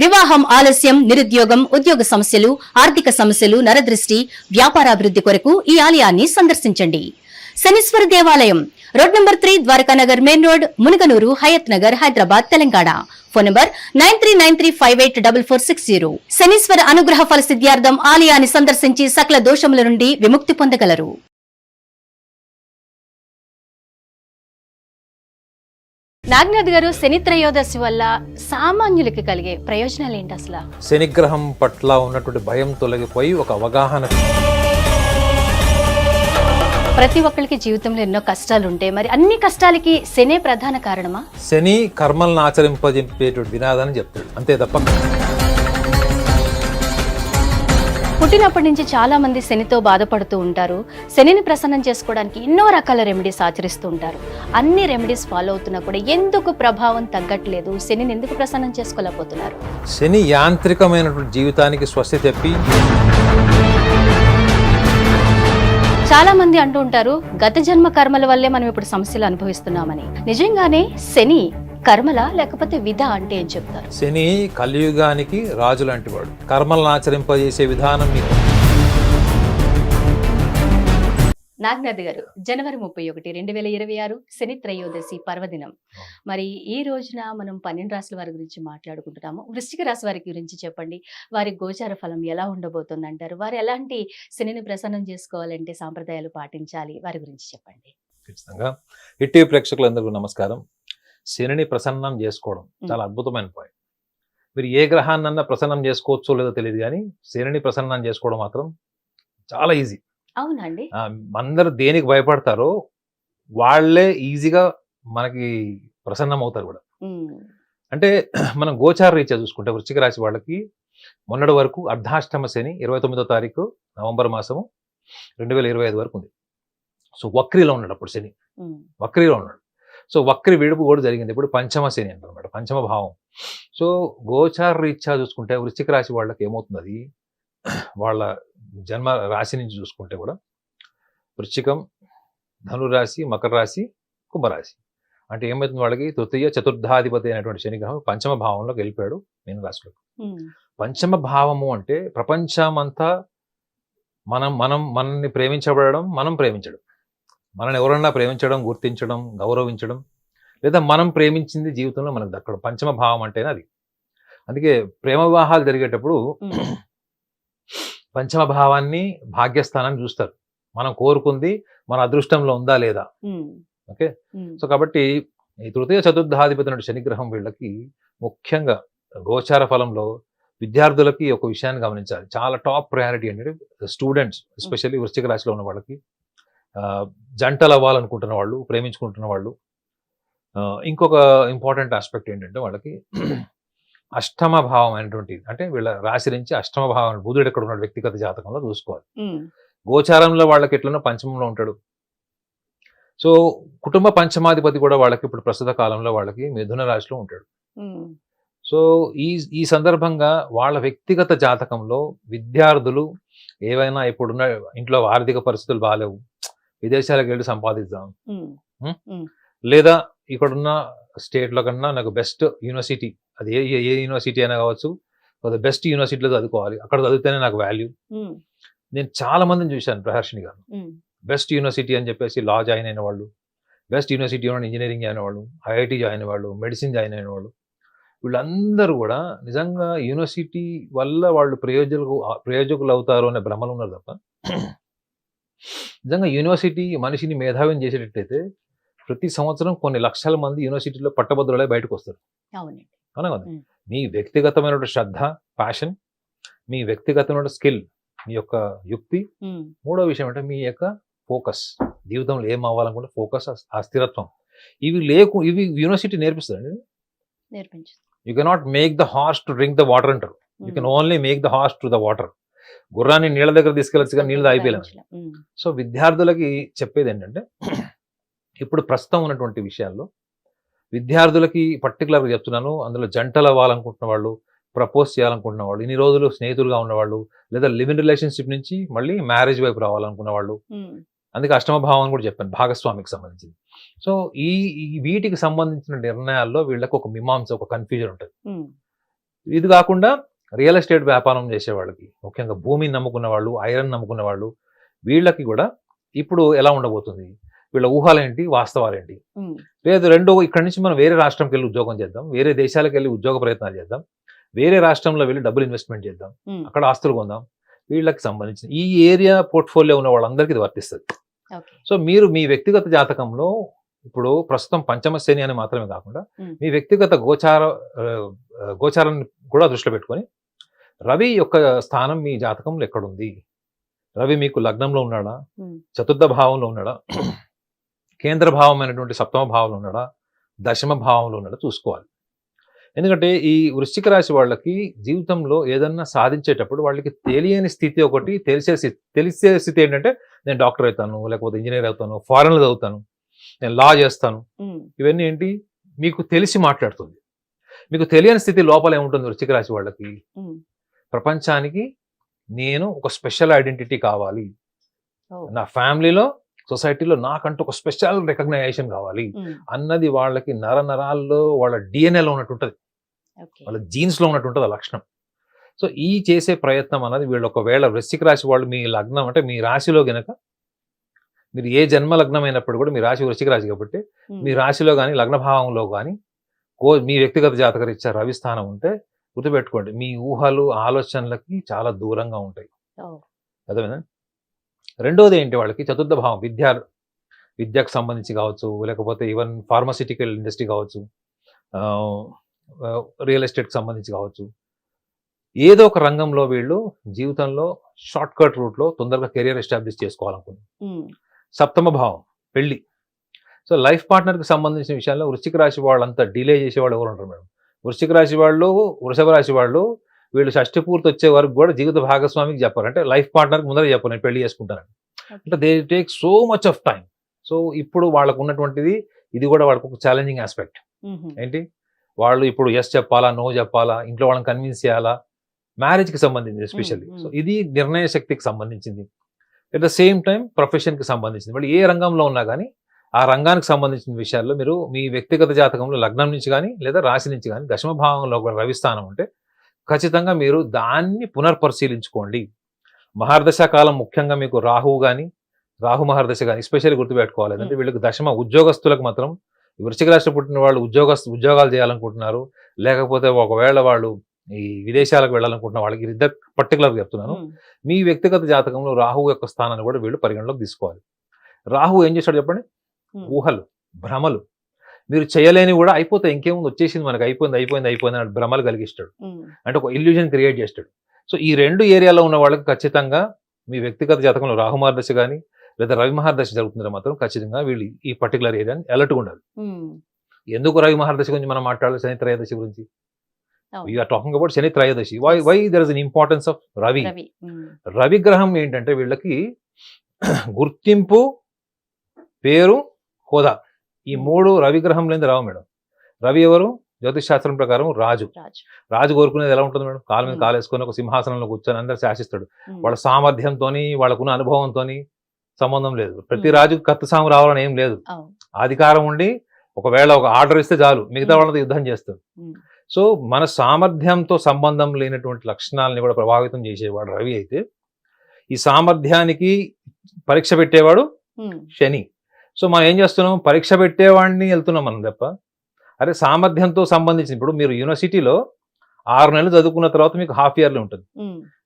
వివాహం ఆలస్యం, నిరుద్యోగం, ఉద్యోగ సమస్యలు, ఆర్థిక సమస్యలు, నరదృష్టి, వ్యాపారాభివృద్ధి కొరకు ఈ ఆలయాన్ని సందర్శించండి. శనీశ్వర దేవాలయం road number 3, Dwarakanagar main road, Munaganur, Hayat Nagar, Hyderabad, Telangana. Phone number 9393584460. Shanishwara అనుగ్రహ ఫల సిద్ధ్యార్థం ఆలయాన్ని సందర్శించి సకల దోషముల నుండి విముక్తి పొందగలరు. నాగనాథ్ గారు, శని త్రయోదశి వల్ల సామాన్యులకి కలిగే ప్రయోజనాలు ఏంటి అసలు? శనిగ్రహం పట్ల ఉన్నటువంటి భయం తొలగిపోయి ఒక అవగాహన. ప్రతి ఒక్కరికి జీవితంలో ఎన్నో కష్టాలు ఉంటాయి, మరి అన్ని కష్టాలకి శనే ప్రధాన కారణమా? శని కర్మలను ఆచరింపజెప్పేటువంటి వినాదాన్ని చెప్తాడు, అంతే తప్ప. పుట్టినప్పటి నుంచి చాలా మంది శనితో బాధపడుతూ ఉంటారు. శనిని ప్రసన్నం చేసుకోవడానికి ఎన్నో రకాల రెమెడీస్ ఆచరిస్తూ ఉంటారు. అన్ని రెమెడీస్ ఫాలో అవుతున్నా కూడా ఎందుకు ప్రభావం తగ్గట్లేదు? శనిని ఎందుకు ప్రసన్నం చేసుకోలేకపోతున్నారు? శని యాంత్రికమైనటువంటి జీవితానికి స్వస్తి తెప్పి, చాలా మంది అంటూ ఉంటారు గత జన్మ కర్మల వల్లే మనం ఇప్పుడు సమస్యలు అనుభవిస్తున్నామని. నిజంగానే శని కర్మల లేకపోతే విధ అంటే ఏం చెప్తారు? శని కలియుగానికి రాజు లాంటి వాడు. కర్మలను ఆచరింపజేసే విధానం మీకు. నాగనాథ్ గారు, జనవరి 31, 2026 శని త్రయోదశి పర్వదినం. మరి ఈ రోజున మనం 12 రాశుల వారి గురించి మాట్లాడుకుంటున్నాము. వృశ్చిక రాశి వారి గురించి చెప్పండి. వారి గోచార ఫలం ఎలా ఉండబోతుంది అంటారు? వారు ఎలాంటి శనిని ప్రసన్నం చేసుకోవాలంటే సాంప్రదాయాలు పాటించాలి? వారి గురించి చెప్పండి. ఖచ్చితంగా. హిట్ ప్రేక్షకులందరికీ నమస్కారం. శనిని ప్రసన్నం చేసుకోవడం చాలా అద్భుతమైన పాయింట్. మీరు ఏ గ్రహాన్నన్నా ప్రసన్నం చేసుకోవచ్చో లేదో తెలియదు, కానీ శనిని ప్రసన్నం చేసుకోవడం మాత్రం చాలా ఈజీ. అవునండి. అందరు దేనికి భయపడతారో వాళ్ళే ఈజీగా మనకి ప్రసన్నం అవుతారు కూడా. అంటే మనం గోచార రీత్యా చూసుకుంటే వృశ్చిక రాశి వాళ్ళకి మొన్నటి వరకు అర్ధాష్టమ శని 29వ తారీఖు నవంబర్ మాసము 2025 వరకు ఉంది. సో వక్రీలో ఉన్నాడు అప్పుడు శని, వక్రీలో ఉన్నాడు. సో వక్రి విడుపు కూడా జరిగింది. ఇప్పుడు పంచమ శని అంటారన్నమాట, పంచమ భావం. సో గోచార రీత్యా చూసుకుంటే వృశ్చిక రాశి వాళ్ళకి ఏమవుతుంది, అది వాళ్ళ జన్మ రాశి నుంచి చూసుకుంటే కూడా వృశ్చికం, ధనురాశి, మకర రాశి, కుంభరాశి. అంటే ఏమవుతుంది, వాళ్ళకి తృతీయ చతుర్థాధిపతి అయినటువంటి శనిగ్రహం పంచమ భావంలోకి వెళ్ళిపోయాడు మీన రాశిలోకి. పంచమ భావము అంటే ప్రపంచమంతా మనల్ని ప్రేమించబడడం, మనం ప్రేమించడం, మనల్ని ఎవరన్నా ప్రేమించడం, గుర్తించడం, గౌరవించడం, లేదా మనం ప్రేమించింది జీవితంలో మనకు దక్కడం. పంచమ భావం అంటేనే అది. అందుకే ప్రేమ వివాహాలు జరిగేటప్పుడు పంచమ భావాన్ని, భాగ్యస్థానాన్ని చూస్తారు. మనం కోరుకుంది మన అదృష్టంలో ఉందా లేదా. ఓకే. సో కాబట్టి ఈ తృతీయ చతుర్థాధిపతి నుండి శనిగ్రహం వీళ్ళకి ముఖ్యంగా గోచార ఫలంలో విద్యార్థులకి ఒక విషయాన్ని గమనించాలి. చాలా టాప్ ప్రయారిటీ ఏంటంటే స్టూడెంట్స్, ఎస్పెషల్లీ వృశ్చిక రాశిలో ఉన్న వాళ్ళకి, జంటలు అవ్వాలనుకుంటున్న వాళ్ళు, ప్రేమించుకుంటున్న వాళ్ళు. ఇంకొక ఇంపార్టెంట్ ఆస్పెక్ట్ ఏంటంటే వాళ్ళకి అష్టమ భావం అయినటువంటి, అంటే వీళ్ళ రాశి నుంచి అష్టమ భావం బుధుడు ఎక్కడ ఉన్నాడు వ్యక్తిగత జాతకంలో చూసుకోవాలి. గోచారంలో వాళ్ళకి ఎట్లనో పంచమంలో ఉంటాడు. సో కుటుంబ పంచమాధిపతి కూడా వాళ్ళకి ఇప్పుడు ప్రస్తుత కాలంలో వాళ్ళకి మిథున రాశిలో ఉంటాడు. సో ఈ సందర్భంగా వాళ్ళ వ్యక్తిగత జాతకంలో విద్యార్థులు ఏవైనా ఇప్పుడున్న ఇంట్లో ఆర్థిక పరిస్థితులు బాగాలేవు, విదేశాలకు వెళ్ళి సంపాదిద్దాం, లేదా ఇక్కడున్న స్టేట్లో కన్నా నాకు బెస్ట్ యూనివర్సిటీ, అది ఏ యూనివర్సిటీ అయినా కావచ్చు, బెస్ట్ యూనివర్సిటీలో చదువుకోవాలి, అక్కడ చదివితేనే నాకు వాల్యూ. నేను చాలా మందిని చూశాను ప్రహర్షిని గారు, బెస్ట్ యూనివర్సిటీ అని చెప్పేసి లా జాయిన్ అయిన వాళ్ళు, బెస్ట్ యూనివర్సిటీ ఇంజనీరింగ్ జాయిన్ అయిన వాళ్ళు, ఐఐటి జాయిన్ అయిన వాళ్ళు, మెడిసిన్ జాయిన్ అయిన వాళ్ళు, వీళ్ళందరూ కూడా నిజంగా యూనివర్సిటీ వల్ల వాళ్ళు ప్రయోజకులు అవుతారు అనే భ్రమలు ఉన్నారు తప్ప, నిజంగా యూనివర్సిటీ మనిషిని మేధావిని చేసేటట్టయితే ప్రతి సంవత్సరం కొన్ని లక్షల మంది యూనివర్సిటీలో పట్టభద్రులై బయటకు వస్తారు. అవునా కదా. మీ వ్యక్తిగతమైన శ్రద్ధ, ప్యాషన్, మీ వ్యక్తిగతమైన స్కిల్, మీ యొక్క యుక్తి, మూడో విషయం అంటే మీ యొక్క ఫోకస్, జీవితంలో ఏం అవ్వాలనుకుంటే ఫోకస్, ఆ స్థిరత్వం, ఇవి యూనివర్సిటీ నేర్పిస్తుంది. You cannot make the horse to drink the water అంటారు, you can only make the horse to the water. గుర్రాన్ని నీళ్ళ దగ్గర తీసుకెళ్ళచ్చు కానీ నీళ్ళు తాగిపోయలేము. సో విద్యార్థులకి చెప్పేది ఏంటంటే, ఇప్పుడు ప్రస్తుతం ఉన్నటువంటి విషయాల్లో విద్యార్థులకి పర్టికులర్గా చెప్తున్నాను, అందులో జంటలు అవ్వాలనుకుంటున్న వాళ్ళు, ప్రపోజ్ చేయాలనుకుంటున్న వాళ్ళు, ఇన్ని రోజులు స్నేహితులుగా ఉన్నవాళ్ళు, లేదా లివ్ ఇన్ రిలేషన్షిప్ నుంచి మళ్ళీ మ్యారేజ్ వైపు రావాలనుకున్న వాళ్ళు, అందుకే అష్టమ భావం కూడా చెప్పాను, భాగస్వామికి సంబంధించింది. సో ఈ వీటికి సంబంధించిన నిర్ణయాల్లో వీళ్ళకి ఒక మీమాంస, ఒక కన్ఫ్యూజన్ ఉంటుంది. ఇది కాకుండా రియల్ ఎస్టేట్ వ్యాపారం చేసే వాళ్ళకి, ముఖ్యంగా భూమిని నమ్ముకున్న వాళ్ళు, ఐరన్ నమ్ముకున్న వాళ్ళు, వీళ్ళకి కూడా ఇప్పుడు ఎలా ఉండబోతుంది, వీళ్ళ ఊహలేంటి, వాస్తవాలేంటి. లేదు రెండో, ఇక్కడి నుంచి మనం వేరే రాష్ట్రంకి వెళ్ళి ఉద్యోగం చేద్దాం, వేరే దేశాలకు వెళ్ళి ఉద్యోగ ప్రయత్నాలు చేద్దాం, వేరే రాష్ట్రంలో వెళ్ళి డబ్బులు ఇన్వెస్ట్మెంట్ చేద్దాం, అక్కడ ఆస్తులు కొందాం, వీళ్ళకి సంబంధించిన ఈ ఏరియా పోర్ట్ఫోలియో ఉన్న వాళ్ళందరికీ ఇది వర్తిస్తుంది. సో మీరు మీ వ్యక్తిగత జాతకంలో ఇప్పుడు ప్రస్తుతం పంచమ శని అని మాత్రమే కాకుండా మీ వ్యక్తిగత గోచారాన్ని కూడా దృష్టిలో పెట్టుకొని రవి యొక్క స్థానం మీ జాతకంలో ఎక్కడుంది, రవి మీకు లగ్నంలో ఉన్నాడా, చతుర్థ భావంలో ఉన్నాడా, కేంద్ర భావమైనటువంటి సప్తమ భావంలో ఉన్నాడా, దశమ భావంలో ఉన్నాడా చూసుకోవాలి. ఎందుకంటే ఈ వృశ్చిక రాశి వాళ్ళకి జీవితంలో ఏదన్నా సాధించేటప్పుడు వాళ్ళకి తెలియని స్థితి ఒకటి, తెలిసే స్థితి ఏంటంటే నేను డాక్టర్ అవుతాను, లేకపోతే ఇంజనీర్ అవుతాను, ఫారెన్లో చదువుతాను, నేను లా చేస్తాను. ఇవన్నీ ఏంటి, మీకు తెలిసి మాట్లాడుతుంది. మీకు తెలియని స్థితి లోపల ఏముంటుంది వృశ్చిక రాశి వాళ్ళకి, ప్రపంచానికి నేను ఒక స్పెషల్ ఐడెంటిటీ కావాలి, నా ఫ్యామిలీలో సొసైటీలో నాకంటూ ఒక స్పెషల్ రికగ్నైజేషన్ కావాలి అన్నది వాళ్ళకి నరాల్లో వాళ్ళ డిఎన్ఏలో ఉన్నట్టు ఉంటుంది, వాళ్ళ జీన్స్ లో ఉన్నట్టు ఉంటుంది ఆ లక్షణం. సో ఈ చేసే ప్రయత్నం అన్నది వీళ్ళు ఒకవేళ వృశ్చిక రాశి వాళ్ళు మీ లగ్నం అంటే మీ రాశిలో గనక, మీరు ఏ జన్మ లగ్నం అయినప్పుడు కూడా మీ రాశి వృశ్చిక రాశి కాబట్టి మీ రాశిలో కానీ లగ్న భావంలో కానీ మీ వ్యక్తిగత జాతక రీత్యా రవి స్థానం ఉంటే గుర్తుపెట్టుకోండి, మీ ఊహలు ఆలోచనలకి చాలా దూరంగా ఉంటాయి. అదేనా. రెండోది ఏంటి, వాళ్ళకి చతుర్థ భావం విద్యకు సంబంధించి కావచ్చు, లేకపోతే ఈవెన్ ఫార్మాసిటికల్ ఇండస్ట్రీ కావచ్చు, రియల్ ఎస్టేట్కి సంబంధించి కావచ్చు, ఏదో ఒక రంగంలో వీళ్ళు జీవితంలో షార్ట్ కట్ రూట్లో తొందరగా కెరియర్ ఎస్టాబ్లిష్ చేసుకోవాలనుకుంది. సప్తమ భావం పెళ్లి. సో లైఫ్ పార్ట్నర్కి సంబంధించిన విషయాల్లో వృశ్చిక రాశి వాళ్ళంతా డిలే చేసేవాళ్ళు ఎవరు ఉంటారు మేడం? వృశ్చిక రాశి వాళ్ళు, వృషభ రాశి వాళ్ళు, వీళ్ళు షష్టి పూర్తి వచ్చే వరకు కూడా జీవిత భాగస్వామికి చెప్పారు, అంటే లైఫ్ పార్ట్నర్కి ముందర చెప్పారు నేను పెళ్లి చేసుకుంటానని. అంటే they take so much of time. So ఇప్పుడు వాళ్ళకు ఉన్నటువంటిది ఇది కూడా వాళ్ళకు ఒక ఛాలెంజింగ్ ఆస్పెక్ట్ ఏంటి, వాళ్ళు ఇప్పుడు ఎస్ చెప్పాలా, నో చెప్పాలా, ఇంట్లో వాళ్ళని కన్విన్స్ చేయాలా, మ్యారేజ్కి సంబంధించింది ఎస్పెషల్లీ. సో ఇది నిర్ణయ శక్తికి సంబంధించింది. అట్ ద సేమ్ టైం ప్రొఫెషన్కి సంబంధించింది. వాళ్ళు ఏ రంగంలో ఉన్నా కానీ ఆ రంగానికి సంబంధించిన విషయాల్లో మీరు మీ వ్యక్తిగత జాతకంలో లగ్నం నుంచి కానీ లేదా రాశి నుంచి కానీ దశమ భావంలో రవి స్థానం ఉంటే ఖచ్చితంగా మీరు దాన్ని పునర్పరిశీలించుకోండి. మహర్దశ కాలం ముఖ్యంగా మీకు రాహు మహర్దశ కానీ ఎస్పెషల్లీ గుర్తుపెట్టుకోవాలి. అంటే వీళ్ళకి దశమ ఉద్యోగస్తులకు మాత్రం, వృశ్చిక రాశి పుట్టిన వాళ్ళు ఉద్యోగాలు చేయాలనుకుంటున్నారు, లేకపోతే ఒకవేళ వాళ్ళు ఈ విదేశాలకు వెళ్ళాలనుకుంటున్న వాళ్ళకి ఇద్దరు పర్టికులర్గా చెప్తున్నాను, మీ వ్యక్తిగత జాతకంలో రాహు యొక్క స్థానాన్ని కూడా వీళ్ళు పరిగణలోకి తీసుకోవాలి. రాహు ఏం చేస్తాడు చెప్పండి, ఊహలు, భ్రమలు, మీరు చేయలేని కూడా అయిపోతాయి, ఇంకేముంది వచ్చేసింది మనకి, అయిపోయింది అని భ్రమలు కలిగిస్తాడు, అంటే ఒక ఇల్యూజన్ క్రియేట్ చేస్తాడు. సో ఈ రెండు ఏరియాలో ఉన్న వాళ్ళకి ఖచ్చితంగా మీ వ్యక్తిగత జాతకంలో రాహు మహర్దశ కానీ లేదా రవి మహర్దశ జరుగుతుంటే మాత్రం ఖచ్చితంగా వీళ్ళు ఈ పర్టికులర్ ఏరియాని అలర్ట్గా ఉండాలి. ఎందుకు రవి మహర్దశ గురించి మనం మాట్లాడాలి, శని త్రయోదశి గురించి we are talking about Shani Trayodashi. Why there is an importance of Ravi. Ravi గ్రహం ఏంటంటే వీళ్ళకి గుర్తింపు, పేరు, హోదా, ఈ మూడు రవి గ్రహం లేని రావు మేడం. రవి ఎవరు? జ్యోతిష్ శాస్త్రం ప్రకారం రాజు కోరుకునేది ఎలా ఉంటుంది మేడం? కాలు మీద కాలు వేసుకొని ఒక సింహాసనంలో కూర్చొని అందరు శాసిస్తాడు. వాళ్ళ సామర్థ్యంతో, వాళ్ళకున్న అనుభవంతో సంబంధం లేదు. ప్రతి రాజుకు కత్తి సాము రావాలని ఏం లేదు. అధికారం ఉండి ఒకవేళ ఒక ఆర్డర్ ఇస్తే చాలు, మిగతా వాళ్ళతో యుద్ధం చేస్తాడు. సో మన సామర్థ్యంతో సంబంధం లేనటువంటి లక్షణాలని కూడా ప్రభావితం చేసేవాడు రవి అయితే, ఈ సామర్థ్యానికి పరీక్ష పెట్టేవాడు శని. సో మనం ఏం చేస్తున్నాం, పరీక్ష పెట్టేవాడిని వెళ్తున్నాం మనం తప్ప, అరే సామర్థ్యంతో సంబంధించిన, ఇప్పుడు మీరు యూనివర్సిటీలో 6 నెలలు చదువుకున్న తర్వాత మీకు హాఫ్ ఇయర్లీ ఉంటుంది,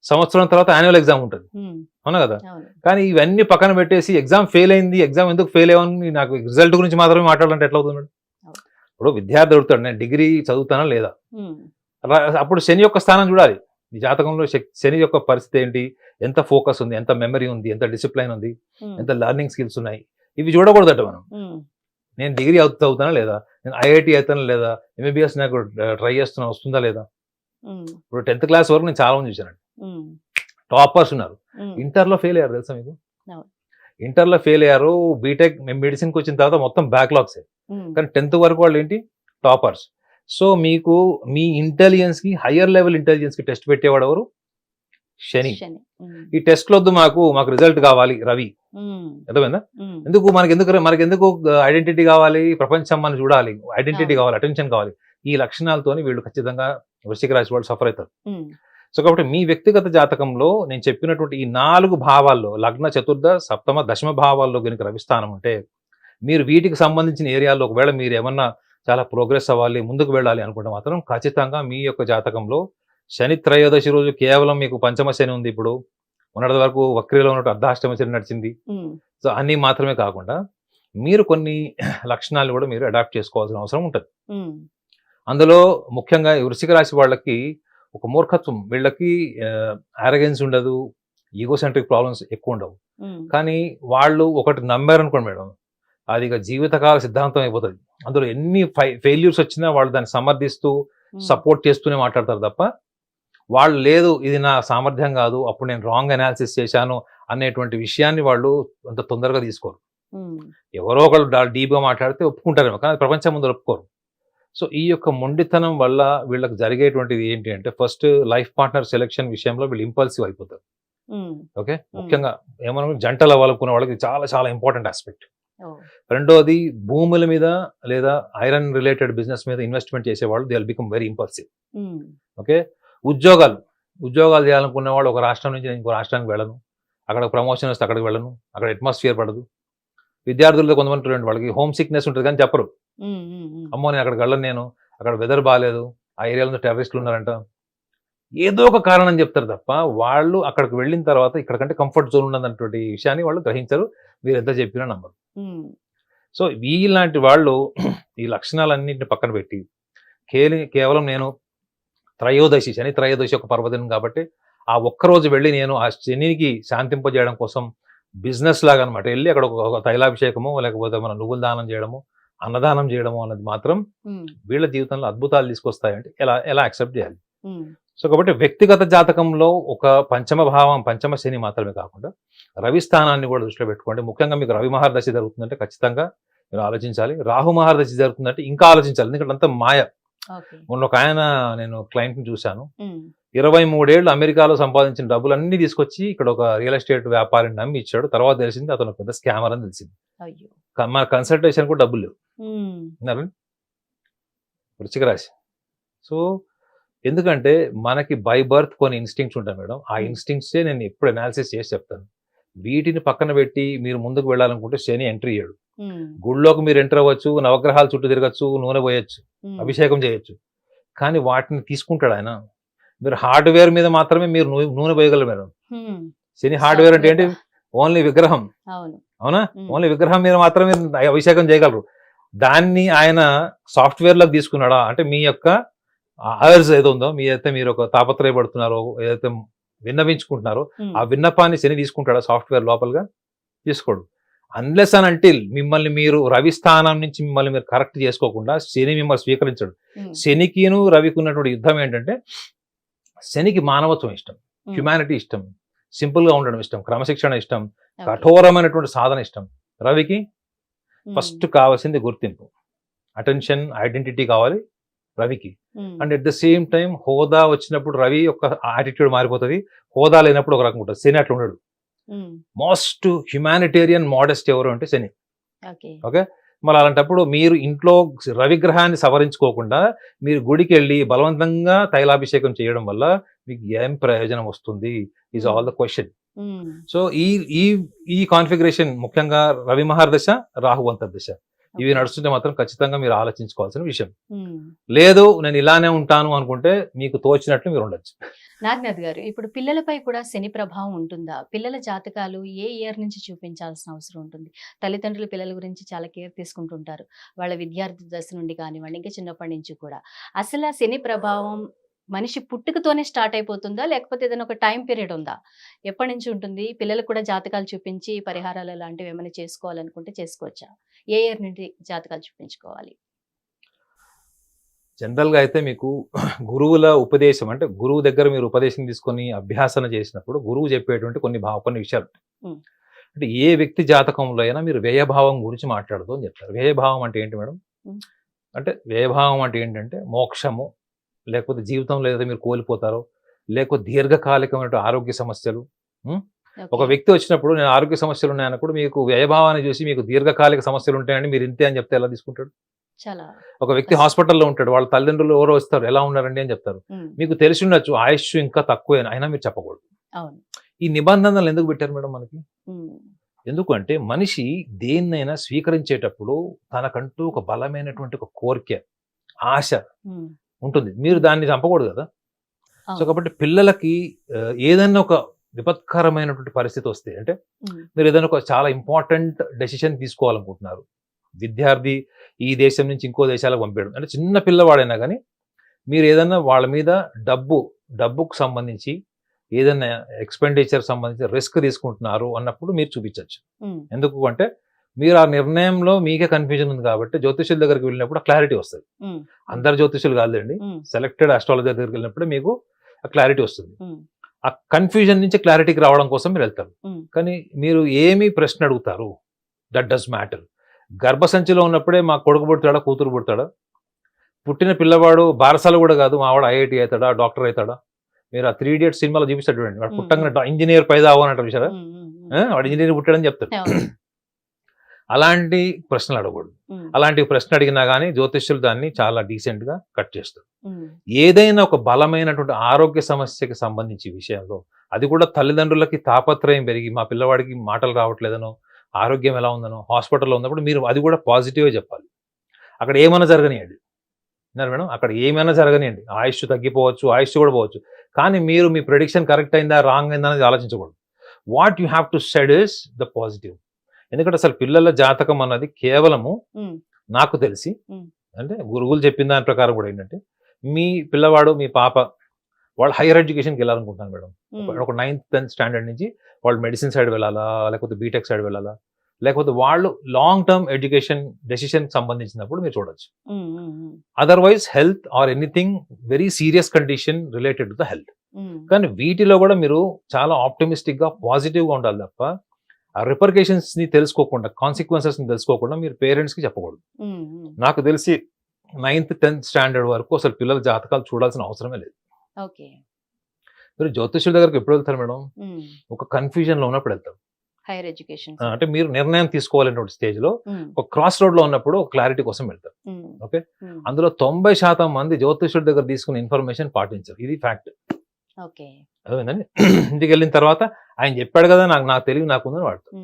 సంవత్సరం తర్వాత యాన్యువల్ ఎగ్జామ్ ఉంటుంది, అవునా కదా? కానీ ఇవన్నీ పక్కన పెట్టేసి ఎగ్జామ్ ఫెయిల్ అయింది, ఎగ్జామ్ ఎందుకు ఫెయిల్ అయ్యామని నాకు రిజల్ట్ గురించి మాత్రమే మాట్లాడాలంటే ఎట్లా అవుతుంది మేడం? ఇప్పుడు విద్యార్థి అడుగుతాడు నేను డిగ్రీ చదువుతానా లేదా, అప్పుడు శని యొక్క స్థానం చూడాలి. ఈ జాతకంలో శని యొక్క పరిస్థితి ఏంటి, ఎంత ఫోకస్ ఉంది, ఎంత మెమరీ ఉంది, ఎంత డిసిప్లైన్ ఉంది, ఎంత లెర్నింగ్ స్కిల్స్ ఉన్నాయి, ఇవి చూడకూడదట మనం. నేను డిగ్రీ చదువుతానా లేదా, నేను ఐఐటి అవుతానా లేదా, ఎంబీబీఎస్ నాకు ట్రై చేస్తున్నా వస్తుందా లేదా. ఇప్పుడు 10th క్లాస్ వరకు నేను చాలా మంది చూశానండి, టాపర్స్ ఉన్నారు, ఇంటర్లో ఫెయిల్ అయ్యారు తెలుసా మీకు? ఇంటర్లో ఫెయిల్ అయ్యారు, బీటెక్ మెడిసిన్కి వచ్చిన తర్వాత మొత్తం బ్యాక్లాగ్స్, కానీ 10th వరకు వాళ్ళు ఏంటి టాపర్స్. సో మీకు మీ ఇంటెలిజెన్స్ కి, హయ్యర్ లెవెల్ ఇంటెలిజెన్స్ కి టెస్ట్ పెట్టేవాడు ఎవరు? శని. ఈ టెస్ట్లు వద్దు, మాకు రిజల్ట్ కావాలి రవి. అర్థమైందా? మనకెందుకు ఐడెంటిటీ కావాలి, ప్రపంచం మనం చూడాలి, ఐడెంటిటీ కావాలి, అటెన్షన్ కావాలి. ఈ లక్షణాలతోని వీళ్ళు ఖచ్చితంగా వృశ్చిక రాశి వాళ్ళు సఫర్ అవుతారు. సో కాబట్టి మీ వ్యక్తిగత జాతకంలో నేను చెప్పినటువంటి ఈ 4 భావాల్లో లగ్న, చతుర్థ, సప్తమ, దశమ భావాల్లో కనుక రవిస్థానం ఉంటే మీరు వీటికి సంబంధించిన ఏరియాల్లో ఒకవేళ మీరు ఏమన్నా చాలా ప్రోగ్రెస్ అవ్వాలి, ముందుకు వెళ్ళాలి అనుకుంటే మాత్రం ఖచ్చితంగా మీ యొక్క జాతకంలో శని త్రయోదశి రోజు కేవలం మీకు పంచమ శని ఉంది. ఇప్పుడు మొన్నటి వరకు వక్రీలో ఉన్నట్టు అర్ధాష్టమ శని నడిచింది. సో అన్నీ మాత్రమే కాకుండా మీరు కొన్ని లక్షణాలు కూడా మీరు అడాప్ట్ చేసుకోవాల్సిన అవసరం ఉంటుంది. అందులో ముఖ్యంగా వృశ్చిక రాశి వాళ్ళకి ఒక మూర్ఖత్వం, వీళ్ళకి ఆరగెన్స్ ఉండదు, ఈగోసెంట్రిక్ ప్రాబ్లమ్స్ ఎక్కువ ఉండవు. కానీ వాళ్ళు ఒకటి నమ్మారు అనుకోండి మేడం, అది ఇక జీవితకాల సిద్ధాంతం అయిపోతుంది. అందులో ఎన్ని ఫెయిల్యూర్స్ వచ్చినా వాళ్ళు దాన్ని సమర్థిస్తూ సపోర్ట్ చేస్తూనే మాట్లాడతారు తప్ప వాళ్ళు లేదు ఇది నా సామర్థ్యం కాదు, అప్పుడు నేను రాంగ్ అనాలిసిస్ చేశాను అనేటువంటి విషయాన్ని వాళ్ళు అంత తొందరగా తీసుకోరు. ఎవరో ఒకళ్ళు డీప్గా మాట్లాడితే ఒప్పుకుంటారేమో, కానీ ప్రపంచం ముందు ఒప్పుకోరు. సో ఈ యొక్క మొండితనం వల్ల వీళ్ళకి జరిగేటువంటిది ఏంటి అంటే, ఫస్ట్ లైఫ్ పార్ట్నర్ సెలెక్షన్ విషయంలో వీళ్ళు ఇంపల్సివ్ అయిపోతారు. ఓకే, ముఖ్యంగా ఏమన్నా జంటలు అవ్వాలనుకున్న వాళ్ళకి చాలా చాలా ఇంపార్టెంట్ ఆస్పెక్ట్. రెండోది భూముల మీద లేదా ఐరన్ రిలేటెడ్ బిజినెస్ మీద ఇన్వెస్ట్మెంట్ చేసేవాళ్ళు they will become very impulsive. Okay, ఉద్యోగాలు చేయాలనుకునే వాళ్ళు ఒక రాష్ట్రం నుంచి ఇంకో రాష్ట్రానికి వెళ్ళను, అక్కడ ప్రమోషన్ వస్తే అక్కడికి వెళ్ళను, అక్కడ అట్మాస్ఫియర్ పడదు. విద్యార్థులతో కొంతమంది వాళ్ళకి హోమ్ సిక్నెస్ ఉంటుంది కానీ చెప్పరు, అమ్మో నేను అక్కడికి వెళ్ళను, నేను అక్కడ వెదర్ బాగాలేదు, ఆ ఏరియాలో టెర్రరిస్టులు ఉన్నారంట, ఏదో ఒక కారణం చెప్తారు తప్ప వాళ్ళు అక్కడికి వెళ్ళిన తర్వాత ఇక్కడికంటే కంఫర్ట్ జోన్ ఉన్నటువంటి విషయాన్ని వాళ్ళు గ్రహించరు, మీరు ఎంత చెప్పినా నమ్మరు. సో వీలాంటి వాళ్ళు ఈ లక్షణాలన్నింటిని పక్కన పెట్టి కేవలం నేను శని త్రయోదశి ఒక పర్వదినం కాబట్టి ఆ ఒక్కరోజు వెళ్ళి నేను ఆ శనికి శాంతింపజేయడం కోసం బిజినెస్ లాగా అనమాట వెళ్ళి అక్కడ ఒక తైలాభిషేకము లేకపోతే మనం నువ్వుల దానం చేయడము, అన్నదానం చేయడము అన్నది మాత్రం వీళ్ళ జీవితంలో అద్భుతాలు తీసుకొస్తాయంటే ఎలా యాక్సెప్ట్ చేయాలి. సో కాబట్టి వ్యక్తిగత జాతకంలో ఒక పంచమ శని మాత్రమే కాకుండా రవి స్థానాన్ని కూడా దృష్టిలో పెట్టుకోండి. ముఖ్యంగా మీకు రవి మహర్దశి జరుగుతుందంటే ఖచ్చితంగా మీరు ఆలోచించాలి. రాహు మహర్దశి జరుగుతుందంటే ఇంకా ఆలోచించాలి, ఎందుకంటే అంత మాయ. మొన్న ఒక ఆయన నేను క్లయింట్ని చూశాను, 23 ఏళ్ళు అమెరికాలో సంపాదించిన డబ్బులన్నీ తీసుకొచ్చి ఇక్కడ ఒక రియల్ ఎస్టేట్ వ్యాపారిని నమ్మి ఇచ్చాడు. తర్వాత తెలిసింది అతను పెద్ద స్కామర్ అని తెలిసింది. మన కన్సల్టేషన్ కూడా డబ్బులు లేవు. వృశ్చిక రాశి. సో ఎందుకంటే మనకి బై బర్త్ కొన్ని ఇన్స్టింక్ట్స్ ఉంటాయి మేడం, ఆ ఇన్స్టింక్ట్సే నేను ఎప్పుడు అనాలిసిస్ చేసి చెప్తాను. వీటిని పక్కన పెట్టి మీరు ముందుకు వెళ్ళాలనుకుంటే శని ఎంట్రీ ఇయ్యాడు. గుళ్ళోకి మీరు ఎంటర్ అవ్వచ్చు, నవగ్రహాల చుట్టూ తిరగచ్చు, నూనె పోయొచ్చు, అభిషేకం చేయొచ్చు, కానీ వాటిని తీసుకుంటాడు ఆయన. మీరు హార్డ్వేర్ మీద మాత్రమే మీరు నూనె పోయగలరు మేడం. శని హార్డ్వేర్ అంటే ఏంటి? ఓన్లీ విగ్రహం, అవునా? ఓన్లీ విగ్రహం మీద మాత్రమే అభిషేకం చేయగలరు. దాన్ని ఆయన సాఫ్ట్వేర్ లోకి తీసుకున్నాడా అంటే మీ యొక్క అవర్స్ ఏదో ఉందో, మీరైతే మీరు ఒక తాపత్రయపడుతున్నారో, ఏదైతే విన్నవించుకుంటున్నారో ఆ విన్నపాన్ని శని తీసుకుంటాడా సాఫ్ట్వేర్ లోపలగా? తీసుకోడు. అన్లెస్ అండ్ అంటిల్ మిమ్మల్ని మీరు రవి స్థానం నుంచి మిమ్మల్ని మీరు కరెక్ట్ చేసుకోకుండా శని మిమ్మల్ని స్వీకరించడు. శనికిను రవికి ఉన్నటువంటి యుద్ధం ఏంటంటే, శనికి మానవత్వం ఇష్టం, హ్యుమానిటీ ఇష్టం, సింపుల్ గా ఉండడం ఇష్టం, క్రమశిక్షణ ఇష్టం, కఠోరమైనటువంటి సాధన ఇష్టం. రవికి ఫస్ట్ కావాల్సింది గుర్తింపు, అటెన్షన్, ఐడెంటిటీ కావాలి రవికి. And at the same time హోదా వచ్చినప్పుడు రవి యొక్క యాటిట్యూడ్ మారిపోతుంది, హోదా లేనప్పుడు ఒక రకం ఉంటుంది. శని అట్లా ఉండడు. మోస్ట్ హ్యుమానిటేరియన్ మోడెస్ట్ ఎవరు అంటే శని. ఓకే, మరి అలాంటప్పుడు మీరు ఇంట్లో రవిగ్రహాన్ని సవరించుకోకుండా మీరు గుడికి వెళ్ళి బలవంతంగా తైలాభిషేకం చేయడం వల్ల మీకు ఏం ప్రయోజనం వస్తుంది is all the question. So ఈ కాన్ఫిగరేషన్ ముఖ్యంగా రవి మహర్దశ, రాహు అంతర్దశ ఇవి నడుస్తుంటే మాత్రం ఖచ్చితంగా మీరు ఆలోచించుకోవాల్సిన విషయం. లేదు నేను ఇలానే ఉంటాను అనుకుంటే మీకు తోచినట్లు మీరు ఉండొచ్చు. నాగనాథ్ గారు, ఇప్పుడు పిల్లలపై కూడా శని ప్రభావం ఉంటుందా? పిల్లల జాతకాలు ఏ ఇయర్ నుంచి చూపించాల్సిన అవసరం ఉంటుంది? తల్లిదండ్రులు పిల్లల గురించి చాలా కేర్ తీసుకుంటుంటారు, వాళ్ళ విద్యార్థి దశ నుండి కానివ్వండి, ఇంకా చిన్నప్పటి నుంచి కూడా. అసలు శని ప్రభావం మనిషి పుట్టుకతోనే స్టార్ట్ అయిపోతుందా, లేకపోతే ఏదైనా ఒక టైం పీరియడ్ ఉందా? ఎప్పటి నుంచి ఉంటుంది? పిల్లలకు కూడా జాతకాలు చూపించి పరిహారాలు లాంటివి ఏమైనా చేసుకోవాలనుకుంటే చేసుకోవచ్చా? ఏ ఇయర్ నుండి జాతకాలు చూపించుకోవాలి? జనరల్గా అయితే మీకు గురువుల ఉపదేశం అంటే గురువు దగ్గర మీరు ఉపదేశం తీసుకొని అభ్యాసన చేసినప్పుడు గురువు చెప్పేటువంటి కొన్ని విషయాలు అంటే ఏ వ్యక్తి జాతకంలో అయినా మీరు వ్యయభావం గురించి మాట్లాడుతూ అని చెప్తారు. వ్యయభావం అంటే ఏంటి మేడం? అంటే వ్యయభావం అంటే ఏంటంటే మోక్షము, లేకపోతే జీవితంలో ఏదైతే మీరు కోల్పోతారో, లేకపోతే దీర్ఘకాలికమైన ఆరోగ్య సమస్యలు. ఒక వ్యక్తి వచ్చినప్పుడు నేను ఆరోగ్య సమస్యలు ఉన్నాయన్నప్పుడు మీకు వ్యయభావాన్ని చూసి మీకు దీర్ఘకాలిక సమస్యలు ఉంటాయని మీరు ఇంతే అని చెప్తే ఎలా తీసుకుంటాడు? చాలా ఒక వ్యక్తి హాస్పిటల్లో ఉంటాడు, వాళ్ళ తల్లిదండ్రులు ఎవరో వస్తారు, ఎలా ఉన్నారండి అని చెప్తారు. మీకు తెలిసి ఉండొచ్చు ఆయుష్ ఇంకా తక్కువే అయినా మీరు చెప్పకూడదు. అవును. ఈ నిబంధనలు ఎందుకు పెట్టారు మేడం మనకి? ఎందుకంటే మనిషి దేన్నైనా స్వీకరించేటప్పుడు తనకంటూ ఒక బలమైనటువంటి ఒక కోరిక, ఆశ ఉంటుంది. మీరు దాన్ని చంపకూడదు కదా. సో కాబట్టి పిల్లలకి ఏదైనా ఒక విపత్కరమైనటువంటి పరిస్థితి వస్తే, అంటే మీరు ఏదైనా ఒక చాలా ఇంపార్టెంట్ డెసిషన్ తీసుకోవాలనుకుంటున్నారు, విద్యార్థి ఈ దేశం నుంచి ఇంకో దేశాలకు పంపేయడం, అంటే చిన్న పిల్లవాడైనా కానీ మీరు ఏదైనా వాళ్ళ మీద డబ్బుకు సంబంధించి ఏదైనా ఎక్స్పెండిచర్ సంబంధించి రిస్క్ తీసుకుంటున్నారు అన్నప్పుడు మీరు చూపించవచ్చు. ఎందుకు అంటే మీరు ఆ నిర్ణయంలో మీకే కన్ఫ్యూజన్ ఉంది కాబట్టి జ్యోతిష్యుల దగ్గరికి వెళ్ళినప్పుడు క్లారిటీ వస్తుంది. అందరు జ్యోతిష్యులు కాదండి, సెలెక్టెడ్ ఆస్ట్రాలజర్ దగ్గరికి వెళ్ళినప్పుడు మీకు క్లారిటీ వస్తుంది. ఆ కన్ఫ్యూజన్ నుంచి క్లారిటీకి రావడం కోసం మీరు వెళ్తారు. కానీ మీరు ఏమి ప్రశ్న అడుగుతారు, దట్ డస్ మ్యాటర్. గర్భసంచిలో ఉన్నప్పుడే మా కొడుకు పుడతాడా కూతురు పుడతాడా, పుట్టిన పిల్లవాడు బారసాలు కూడా కాదు మా వాడు ఐఐటి అవుతాడా డాక్టర్ అవుతాడా, మీరు ఆ 3 Idiots సినిమాలో చూపిస్తాడు చూడండి, వాడు పుట్టంగా ఇంజనీర్ పైదా అవ్వనంటారు చూసారా, వాడు ఇంజనీర్ పుట్టాడని చెప్తాడు. అలాంటి ప్రశ్నలు అడగకూడదు. అలాంటి ప్రశ్న అడిగినా కానీ జ్యోతిష్యులు దాన్ని చాలా డీసెంట్ గా కట్ చేస్తారు. ఏదైనా ఒక బలమైనటువంటి ఆరోగ్య సమస్యకి సంబంధించి విషయంలో, అది కూడా తల్లిదండ్రులకి తాపత్రయం పెరిగి మా పిల్లవాడికి మాటలు రావట్లేదనో, ఆరోగ్యం ఎలా ఉందనో, హాస్పిటల్లో ఉన్నప్పుడు మీరు అది కూడా పాజిటివ్గా చెప్పాలి. అక్కడ ఏమైనా జరగనియండి మేడం, అక్కడ ఏమైనా జరగనియండి, ఆయుష్ తగ్గిపోవచ్చు, ఆయుష్ కూడా పోవచ్చు, కానీ మీరు మీ ప్రెడిక్షన్ కరెక్ట్ అయిందా రాంగ్ అయిందా అనేది ఆలోచించకూడదు. What you have to said is the positive. ఎందుకంటే అసలు పిల్లల జాతకం అన్నది కేవలము నాకు తెలిసి, అంటే గురువులు చెప్పిన దాని ప్రకారం కూడా ఏంటంటే, మీ పిల్లవాడు మీ పాప వాళ్ళు హైయర్ ఎడ్యుకేషన్కి వెళ్ళాలనుకుంటున్నాను మేడం, ఒక 9th 10th స్టాండర్డ్ నుంచి వాళ్ళు మెడిసిన్ సైడ్ వెళ్ళాలా, లేకపోతే బీటెక్ సైడ్ వెళ్ళాలా, లేకపోతే వాళ్ళు లాంగ్ టర్మ్ ఎడ్యుకేషన్ డెసిషన్ సంబంధించినప్పుడు మీరు చూడొచ్చు. Otherwise health or anything very serious condition related to the health. కానీ వీటిలో కూడా మీరు చాలా ఆప్టిమిస్టిక్ గా పాజిటివ్ గా ఉండాలి తప్ప ఆ రిపర్కేషన్స్ ని తెలుసుకోకుండా, కాన్సిక్వెన్సెస్ ని తెలుసుకోకుండా మీరు పేరెంట్స్ కి చెప్పకూడదు. నాకు తెలిసి 9th 10th స్టాండర్డ్ వరకు అసలు పిల్లల జాతకాలు చూడాల్సిన అవసరమే లేదు. మీరు జ్యోతిష్యుల దగ్గరకు ఎప్పుడు వెళ్తారు మేడం? ఒక కన్ఫ్యూజన్ లో ఉన్నప్పుడు వెళ్తారు. హైయర్ ఎడ్యుకేషన్ అంటే మీరు నిర్ణయం తీసుకోవాలనే స్టేజ్ లో ఒక క్రాస్ రోడ్ లో ఉన్నప్పుడు క్లారిటీ కోసం వెళ్తారు. ఓకే, అందులో 90% మంది జ్యోతిష్యుడి దగ్గర తీసుకున్న ఇన్ఫర్మేషన్ పాటించారు, ఇది ఫ్యాక్ట్. అదేంటండి, ఇంటికి వెళ్ళిన తర్వాత ఆయన చెప్పాడు కదా నాకు తెలివి నాకుందని వాడుతారు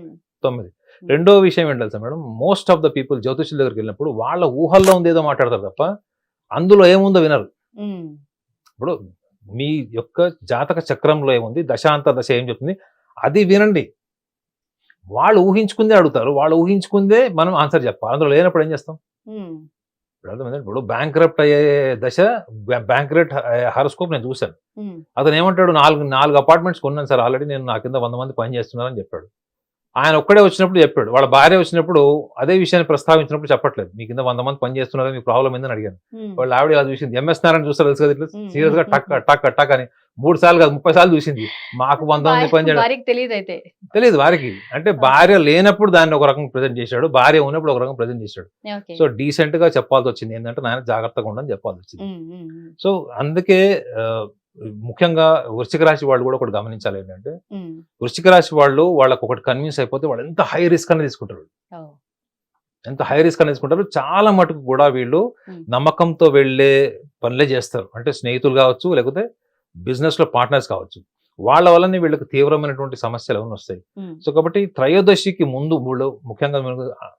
9. రెండో విషయం ఏంటి తెలుసా madam, most of the people జ్యోతిష్యుల దగ్గరికి వెళ్ళినప్పుడు వాళ్ళ ఊహల్లో ఉంది ఏదో మాట్లాడతారు తప్ప అందులో ఏముందో వినరు. ఇప్పుడు మీ యొక్క జాతక చక్రంలో ఏముంది, దశాంత దశ ఏం చెప్తుంది అది వినండి. వాళ్ళు ఊహించుకుందే అడుగుతారు, వాళ్ళు ఊహించుకుందే మనం ఆన్సర్ చెప్పాలి. అందులో లేనప్పుడు ఏం చేస్తాం? ఇప్పుడు బ్యాంక్రప్ట్ అయ్యే దశ, బ్యాంక్రప్ట్ హారోస్కోప్ నేను చూశాను. అతను ఏమంటాడు, 4 అపార్ట్మెంట్స్ కొన్నాను సార్ ఆల్రెడీ, నేను నా కింద 100 మంది పని చేస్తున్నారని చెప్పాడు. ఆయన ఒక్కడే వచ్చినప్పుడు చెప్పాడు, వాళ్ళ భార్య వచ్చినప్పుడు అదే విషయాన్ని ప్రస్తావించినప్పుడు చెప్పట్లేదు, మీ కింద 100 మంది పని చేస్తున్నారు, మీ ప్రాబ్లం ఏందని అడిగాను. వాళ్ళ ఆవిడ ఇలా చూసింది, ఎంఎస్ నారాయణ చూస్తారు తెలుసు కదా, ఇట్లా సీరియస్ గా టక్ టక్ టక్ అని 3 సార్లు కాదు 30 సార్లు చూసింది. మాకు 100 మంది పని చేయడం తెలియదు వారికి. అంటే భార్య లేనప్పుడు దాన్ని ఒక రకంగా ప్రజెంట్ చేశాడు, భార్య ఉన్నప్పుడు ఒక రకంగా ప్రజెంట్ చేశాడు. సో డీసెంట్ గా చెప్పాల్సి వచ్చింది, ఏంటంటే నాయన జాగ్రత్తగా ఉండని చెప్పాల్సి వచ్చింది. సో అందుకే ముఖ్యంగా వృశ్చిక రాశి వాళ్ళు కూడా ఒకటి గమనించాలి, ఏంటంటే వృశ్చిక రాశి వాళ్ళు వాళ్ళకి ఒకటి కన్విన్స్ అయిపోతే వాళ్ళు ఎంత హై రిస్క్ అనేది తీసుకుంటారు, ఎంత హై రిస్క్ అనేది తీసుకుంటారు. చాలా మటుకు కూడా వీళ్ళు నమ్మకంతో వెళ్లే పనులే చేస్తారు. అంటే స్నేహితులు కావచ్చు, లేకపోతే బిజినెస్ లో పార్ట్నర్స్ కావచ్చు, వాళ్ళ వల్లనే వీళ్ళకి తీవ్రమైనటువంటి సమస్యలు ఏమైనా వస్తాయి. సో కాబట్టి త్రయోదశికి ముందు ముఖ్యంగా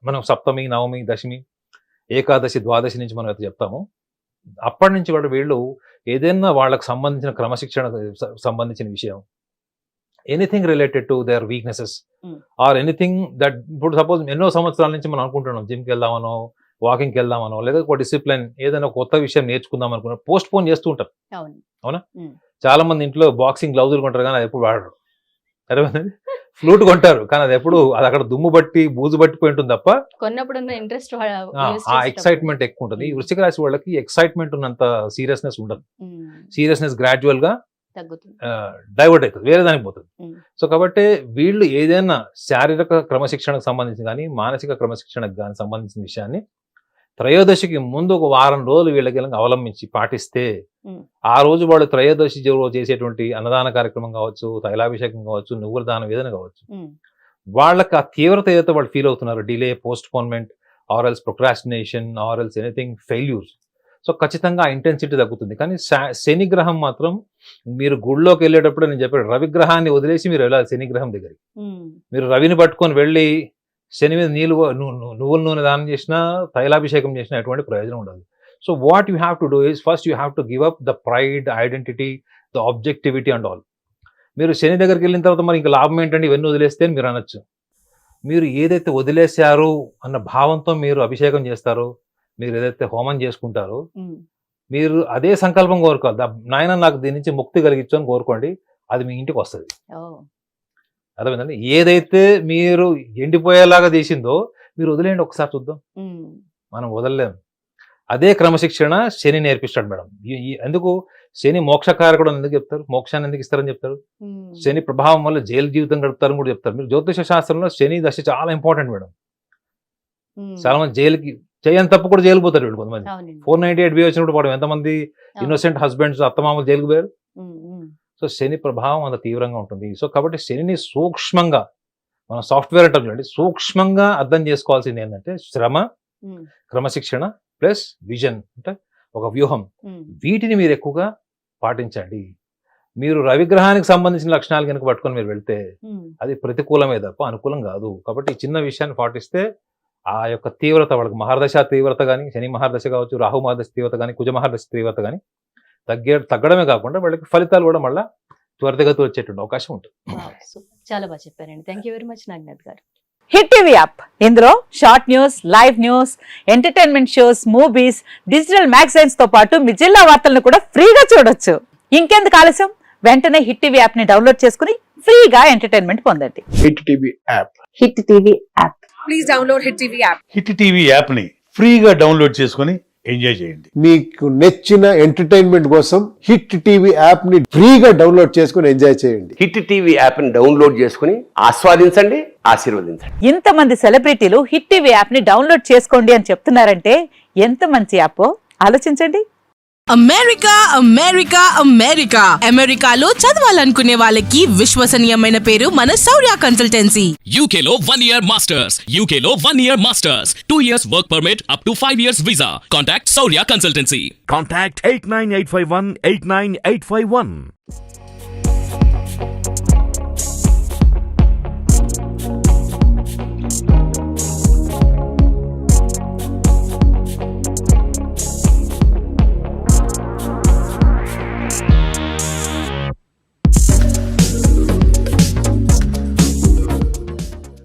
మనం సప్తమి, నవమి, దశమి, ఏకాదశి, ద్వాదశి నుంచి మనం అయితే చెప్తాము, అప్పటి నుంచి కూడా వీళ్ళు ఏదైనా వాళ్ళకి సంబంధించిన క్రమశిక్షణ సంబంధించిన విషయం, anything related to their weaknesses or anything that, ఇప్పుడు సపోజ్ ఎన్నో సంవత్సరాల నుంచి మనం అనుకుంటున్నాం జిమ్కి వెళ్దామనో, వాకింగ్కి వెళ్దామనో, లేదా ఒక డిసిప్లిన్ ఏదైనా కొత్త విషయం నేర్చుకుందాం అనుకున్నా పోస్ట్ పోన్ చేస్తూ ఉంటారు. అవునా, చాలా మంది ఇంట్లో బాక్సింగ్ గ్లౌజులు కొంటారు కానీ అది ఎప్పుడు వాడరు. అర్థమైందండి, ఫ్లూట్ కొంటారు కానీ అది ఎప్పుడు అది అక్కడ దుమ్ము బట్టి బూజు పట్టిపోయి ఉంటుంది తప్ప కొన్నప్పుడు ఇంట్రెస్ట్, ఆ ఎక్సైట్మెంట్ ఎక్కువ ఉంటుంది. ఈ వృశ్చిక రాశి వాళ్ళకి ఎక్సైట్మెంట్ ఉన్నంత సీరియస్నెస్ ఉండదు. సీరియస్నెస్ గ్రాడ్యువల్ గా డైవర్ట్ అవుతుంది, వేరే దానికి పోతుంది. సో కాబట్టి వీళ్ళు ఏదైనా శారీరక క్రమశిక్షణకు సంబంధించి కానీ, మానసిక క్రమశిక్షణకు కానీ సంబంధించిన విషయాన్ని త్రయోదశికి ముందు ఒక వారం రోజులు వీళ్ళకి అవలంబించి పాటిస్తే, ఆ రోజు వాళ్ళు త్రయోదశి చేసేటువంటి అన్నదాన కార్యక్రమం కావచ్చు, తైలాభిషేకం కావచ్చు, నువ్వుల దానం ఏదైనా కావచ్చు, వాళ్ళకి ఆ తీవ్రత ఏదైతే వాళ్ళు ఫీల్ అవుతున్నారు, delay, postponement, or else procrastination or else anything failures. So ఖచ్చితంగా ఆ ఇంటెన్సిటీ తగ్గుతుంది. కానీ శని గ్రహం మాత్రం మీరు గుళ్ళోకి వెళ్ళేటప్పుడు నేను చెప్పాడు, రవిగ్రహాన్ని వదిలేసి మీరు వెళ్ళాలి శని గ్రహం దగ్గరికి. మీరు రవిని పట్టుకొని వెళ్ళి శని మీద నువ్వుల నూనె దానం చేసినా, తైలాభిషేకం చేసినా ఎటువంటి ప్రయోజనం ఉండదు. So what you have to do is first you have to give up the pride, identity, the objectivity and all. మీరు శని దగ్గరికి వెళ్ళిన తర్వాత మరి ఇంకా లాభం ఏంటంటే ఇవన్నీ వదిలేస్తే అని మీరు అనొచ్చు. మీరు ఏదైతే వదిలేశారు అన్న భావంతో మీరు అభిషేకం చేస్తారో, మీరు ఏదైతే హోమం చేసుకుంటారో, మీరు అదే సంకల్పం కోరుకోవాలి. నాయన నాకు దీని నుంచి ముక్తి కలిగించు అని కోరుకోండి, అది మీ ఇంటికి వస్తుంది. అర్థమైందండి? ఏదైతే మీరు ఎండిపోయేలాగా చేసిందో మీరు వదిలేయండి, ఒకసారి చూద్దాం. మనం వదలలేము. అదే క్రమశిక్షణ శని నేర్పిస్తాడు మేడం. ఎందుకు శని మోక్షకారకుడు ఎందుకు చెప్తారు? మోక్షాన్ని ఎందుకు ఇస్తారని చెప్తారు? శని ప్రభావం వల్ల జైలు జీవితం గడుపుతారని కూడా చెప్తారు. మీరు జ్యోతిష శాస్త్రంలో శని దశ చాలా ఇంపార్టెంట్ మేడం. చాలా మంది జైలుకి చేయని తప్పు కూడా జైలు పోతారు వీళ్ళు. కొంతమంది 498 వచ్చినప్పుడు పోవడం, ఎంతమంది ఇన్నోసెంట్ హస్బెండ్స్ అత్తమామలు జైలుకు పోయారు. సో శని ప్రభావం అంత తీవ్రంగా ఉంటుంది. సో కాబట్టి శనిని సూక్ష్మంగా, మనం సాఫ్ట్వేర్ అంటాం చూడండి, సూక్ష్మంగా అర్థం చేసుకోవాల్సింది ఏంటంటే శ్రమ, క్రమశిక్షణ ప్లస్ విజన్, అంటే ఒక వ్యూహం. వీటిని మీరు ఎక్కువగా పాటించండి. మీరు రవిగ్రహానికి సంబంధించిన లక్షణాలు కనుక పట్టుకొని మీరు వెళ్తే అది ప్రతికూలమే తప్ప అనుకూలం కాదు. కాబట్టి ఈ చిన్న విషయాన్ని పాటిస్తే ఆ యొక్క తీవ్రత, వాళ్ళకి మహర్దశ తీవ్రత కానీ, శని మహర్దశ కావచ్చు, రాహు మహర్దశ తీవ్రత కానీ, కుజ మహర్దశ తీవ్రత కానీ తగ్గడమే కాకుండా వాళ్ళకి ఫలితాలు కూడా మళ్ళీ త్వరితగతి వచ్చేటువంటి అవకాశం ఉంటుంది. చాలా బాగా చెప్పారండి. Thank you very much Naganath గారు. హిట్ టీవీ యాప్, ఇందులో short news, live news, entertainment shows, movies, digital magazines తో పాటు మీ జిల్లా వార్తలను కూడా ఫ్రీగా చూడొచ్చు. ఇంకెందుకు ఆలస్యం, వెంటనే హిట్ టీవీ యాప్ ని డౌన్లోడ్ చేసుకుని ఫ్రీగా ఎంటర్టైన్మెంట్ పొందండి. Hit TV app. Hit TV app. Please download hit TV app. Hit TV app ని ఫ్రీగా డౌన్లోడ్ చేసుకుని ఎంజాయ్ చేయండి. మీకు నచ్చిన ఎంటర్టైన్మెంట్ కోసం హిట్ టీవీ యాప్ ని ఫ్రీగా డౌన్లోడ్ చేసుకుని ఎంజాయ్ చేయండి. హిట్ టీవీ యాప్ ని డౌన్లోడ్ చేసుకుని ఆస్వాదించండి, ఆశీర్వదించండి. ఇంతమంది సెలబ్రిటీలు హిట్ టీవీ యాప్ ని డౌన్లోడ్ చేసుకోండి అని చెప్తున్నారంటే ఎంత మంచి యాప్ ఆలోచించండి. అమెరికా అమెరికా అమెరికా అమెరికాలో చదవాలనుకునే వాళ్ళకి విశ్వసనీయమైన పేరు మన శౌర్య కన్సల్టెన్సీ. UK లో 1 year masters. UK లో 1 year masters. 2 years work permit up to 5 years visa. Contact Saurya Consultancy. Contact 89851 89851.